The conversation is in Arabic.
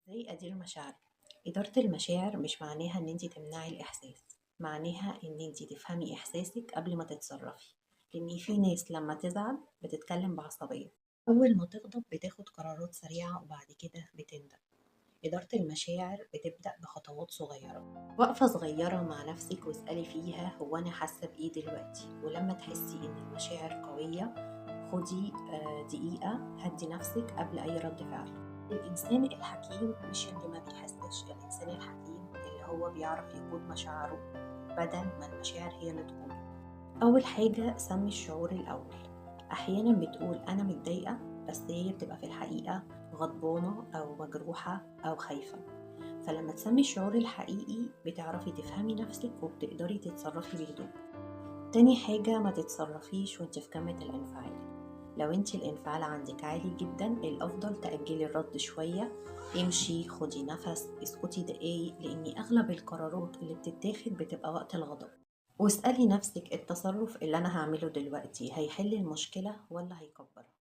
زي أدير مشاعر. إدارة المشاعر مش معناها إن أنت تمنعي الإحساس، معناها إن أنت تفهمي إحساسك قبل ما تتصرفي. لأن في ناس لما تزعل بتتكلم بعصبية، أول ما تغضب بتاخد قرارات سريعة وبعد كده بتندم. إدارة المشاعر بتبدأ بخطوات صغيرة، وقفة صغيرة مع نفسك واسألي فيها هو أنا حاسة بإيه دلوقتي. ولما تحسي إن المشاعر قوية خدي دقيقة هدي نفسك قبل أي رد فعل. الإنسان الحكيم مش اللي ما بيحسش، الإنسان الحكيم اللي هو بيعرف يقود مشاعره بدل ما المشاعر هي اللي تقوده. أول حاجة سمي الشعور الأول. أحيانا بتقول أنا متضايقة بس هي بتبقى في الحقيقة غضبانة أو مجروحة أو خايفة. فلما تسمي الشعور الحقيقي بتعرفي تفهمي نفسك وبتقدري تتصرفي بهدوء. تاني حاجة ما تتصرفيش وانت في قمة الانفعال. لو انت الانفعال عندك عالي جدا الأفضل تأجلي الرد شوية، امشي خدي نفس اسكتي دقايق، لأن أغلب القرارات اللي بتتاخد بتبقى وقت الغضب. واسألي نفسك التصرف اللي أنا هعمله دلوقتي هيحل المشكلة ولا هيكبرها.